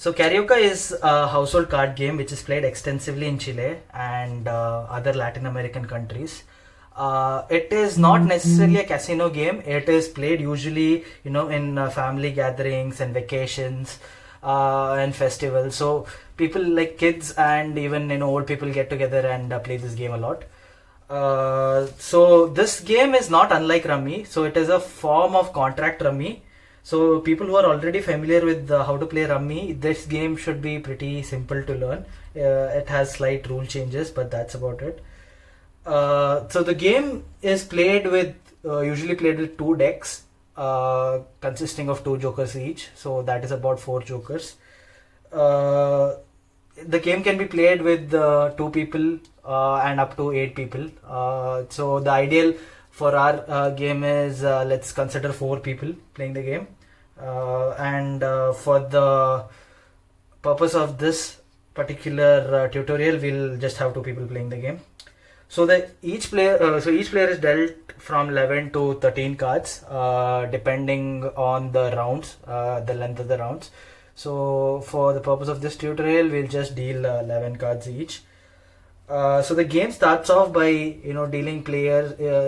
So Carioca is a household card game which is played extensively in Chile and other Latin American countries. It is not necessarily a casino game. It is played usually, in family gatherings and vacations and festivals. So people like kids and even old people get together and play this game a lot. So this game is not unlike Rummy. So it is a form of contract Rummy. So people who are already familiar with how to play Rummy, this game should be pretty simple to learn. It has slight rule changes, but that's about it. So the game is played with usually played with two decks consisting of two jokers each. So that is about four jokers. The game can be played with two people and up to eight people. So the ideal for our game is let's consider four people playing the game, and for the purpose of this particular tutorial, we'll just have two people playing the game. So each player is dealt from 11 to 13 cards, depending on the rounds, the length of the rounds. So for the purpose of this tutorial, we'll just deal 11 cards each. So the game starts off by dealing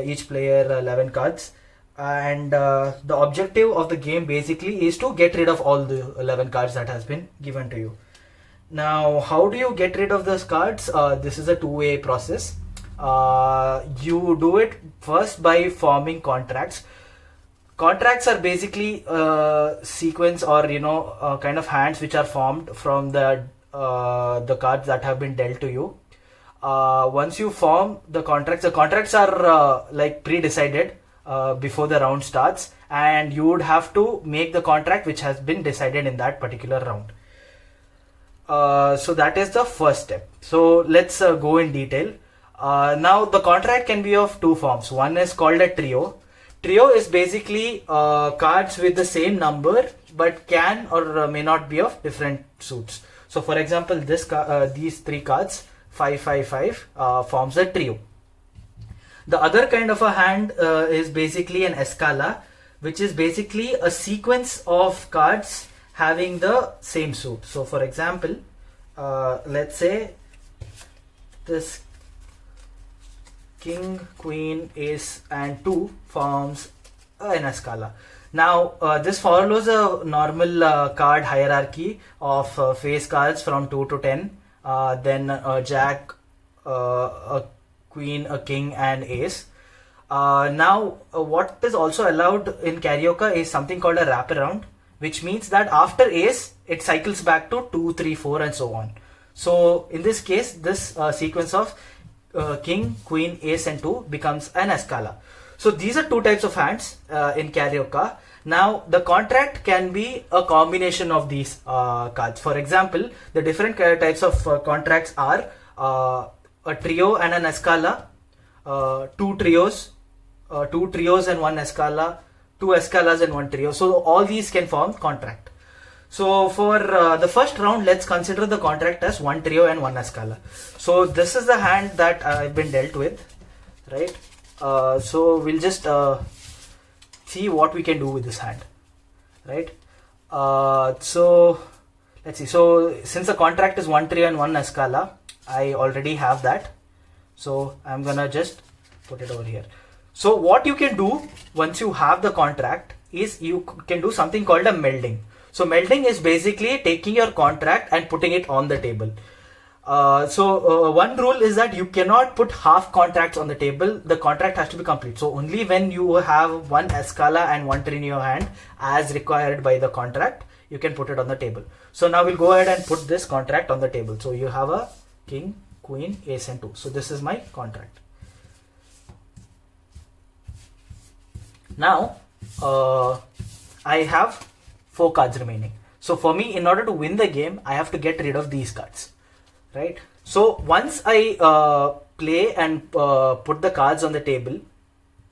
each player 11 cards, and the objective of the game basically is to get rid of all the 11 cards that has been given to you. Now, how do you get rid of those cards? This is a two-way process. You do it first by forming contracts. Contracts are basically sequence or kind of hands which are formed from the cards that have been dealt to you. Once you form the contracts are like pre-decided before the round starts, and you would have to make the contract which has been decided in that particular round. So that is the first step. So let's go in detail. Now the contract can be of two forms. One is called a trio. Trio is basically cards with the same number but can or may not be of different suits. So for example, these three cards 5, 5, 5 forms a trio. The other kind of a hand is basically an escala, which is basically a sequence of cards having the same suit. So for example, let's say this king, queen, ace and 2 forms an escala. Now this follows a normal card hierarchy of face cards from 2 to 10, then a jack, a queen, a king and ace. Now what is also allowed in Carioca is something called a wraparound, which means that after ace it cycles back to 2, 3, 4 and so on. So in this case, this sequence of king, queen, ace and 2 becomes an escala. So these are two types of hands in Carioca. Now the contract can be a combination of these cards. For example, the different types of contracts are a trio and an escala, two trios and one escala, two escalas and one trio. So all these can form contract. So for the first round, let's consider the contract as one trio and one escala. So this is the hand that I've been dealt with, right? So we'll just see what we can do with this hand, right? So let's see. So since the contract is one trio and one escala, I already have that. So I'm gonna just put it over here. So what you can do once you have the contract is you can do something called a melding. So melding is basically taking your contract and putting it on the table. One rule is that you cannot put half contracts on the table. The contract has to be complete. So only when you have one escala and one trio in your hand as required by the contract, you can put it on the table. So now we'll go ahead and put this contract on the table. So you have a king, queen, ace and 2. So this is my contract. Now I have 4 cards remaining. So for me, in order to win the game, I have to get rid of these cards, right? So once I play and put the cards on the table,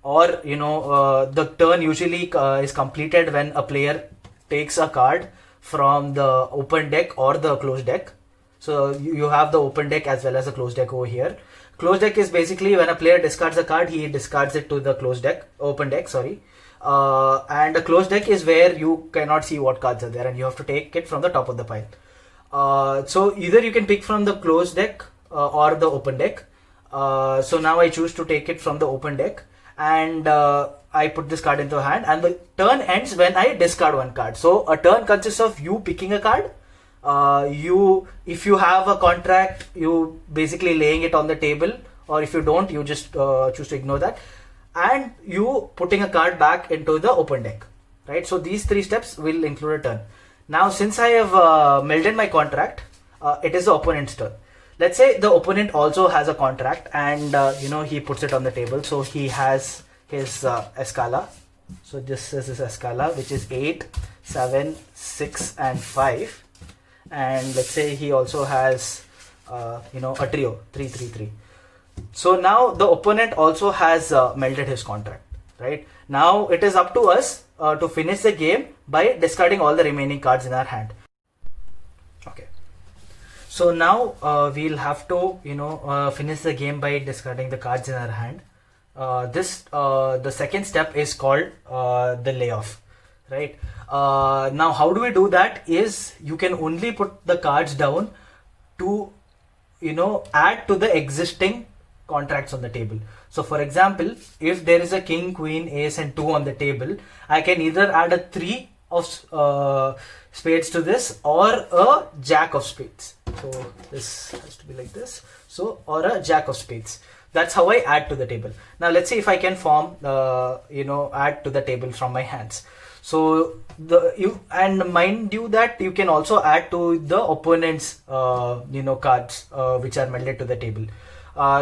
or the turn usually is completed when a player takes a card from the open deck or the closed deck. So you have the open deck as well as the closed deck over here. Closed deck is basically when a player discards a card, he discards it to the open deck, sorry. And a closed deck is where you cannot see what cards are there and you have to take it from the top of the pile. So either you can pick from the closed deck or the open deck. So now I choose to take it from the open deck, and I put this card into hand, and the turn ends when I discard one card. So a turn consists of you picking a card. If you have a contract, you basically laying it on the table, or if you don't, you just choose to ignore that, and you putting a card back into the open deck, right? So these three steps will include a turn. Now, since I have melded my contract, it is the opponent's turn. Let's say the opponent also has a contract, and he puts it on the table. So he has his Escala. So this is his Escala, which is 8, 7, 6, and 5. And let's say he also has a trio, 3, 3, 3. So now the opponent also has melded his contract, right? Now it is up to us to finish the game by discarding all the remaining cards in our hand. Okay. So now we'll have to finish the game by discarding the cards in our hand. The second step is called the layoff, right? Now how do we do that is you can only put the cards down to add to the existing contracts on the table. So for example, if there is a king, queen, ace and 2 on the table, I can either add a 3 of spades to this, or a jack of spades. So this has to be like this. So, or a jack of spades. That's how I add to the table. Now let's see if I can form add to the table from my hands. So mind you that you can also add to the opponent's cards which are melded to the table.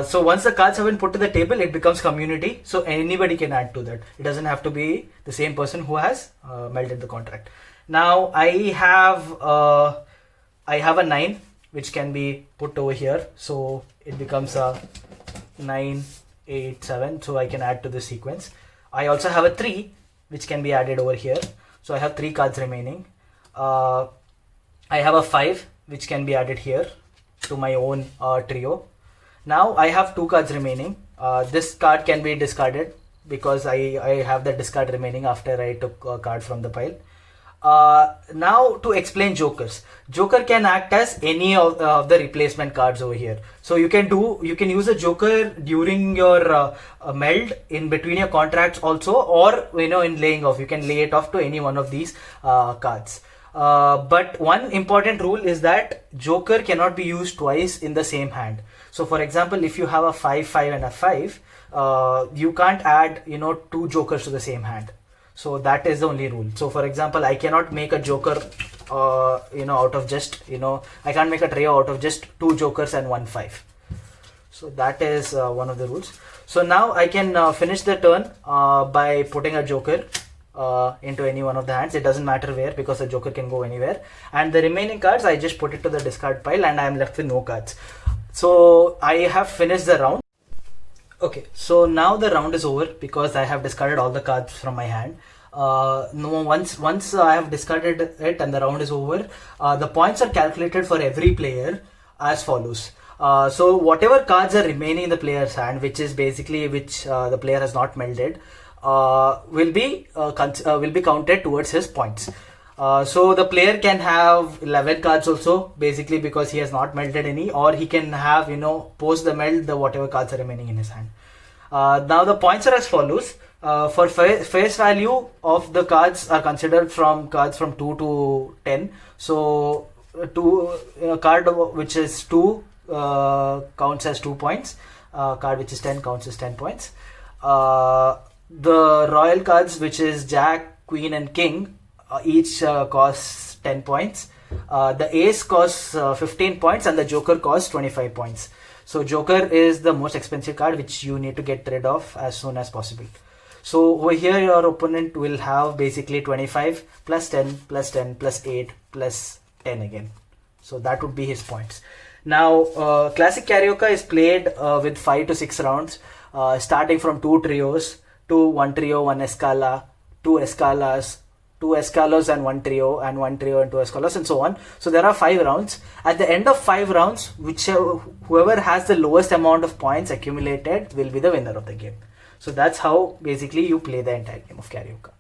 So once the cards have been put to the table, it becomes community. So anybody can add to that. It doesn't have to be the same person who has melded the contract. Now I have a 9 which can be put over here. So it becomes a 9, 8, 7. So I can add to the sequence. I also have a 3 which can be added over here. So I have 3 cards remaining. I have a 5 which can be added here to my own trio. Now I have 2 cards remaining. This card can be discarded because I have the discard remaining after I took a card from the pile. Now to explain jokers. Joker can act as any of the replacement cards over here. So you can use a joker during your meld in between your contracts also, or in laying off. You can lay it off to any one of these cards. But one important rule is that joker cannot be used twice in the same hand. So for example, if you have a 5, 5 and a 5, you can't add 2 jokers to the same hand. So that is the only rule. So for example, I cannot make a joker out of just I can't make a trio out of just 2 jokers and 1 5. So that is one of the rules. So now I can finish the turn by putting a joker into any one of the hands. It doesn't matter where, because the joker can go anywhere, and the remaining cards I just put it to the discard pile, and I am left with no cards. So I have finished the round. Okay, so now the round is over because I have discarded all the cards from my hand. Once I have discarded it and the round is over, the points are calculated for every player as follows. So whatever cards are remaining in the player's hand, which is basically the player has not melded, will be counted towards his points. So the player can have 11 cards also, basically because he has not melded any, or he can have post the meld the whatever cards are remaining in his hand. Now the points are as follows. For face value of the cards are considered from cards from 2 to 10. So card which is 2 counts as 2 points. Card which is 10 counts as 10 points. The royal cards, which is jack, queen and king, each costs 10 points. The ace costs 15 points and the joker costs 25 points. So joker is the most expensive card which you need to get rid of as soon as possible. So over here your opponent will have basically 25 plus 10 plus 10 plus 8 plus 10 again. So that would be his points. Now classic Carioca is played with 5 to 6 rounds, starting from 2 trios to 1 trio, 1 escala, 2 escalas, 2 escalos and 1 trio, and 1 trio and 2 escalos, and so on. So there are 5 rounds. At the end of 5 rounds, whoever has the lowest amount of points accumulated will be the winner of the game. So that's how basically you play the entire game of Carioca.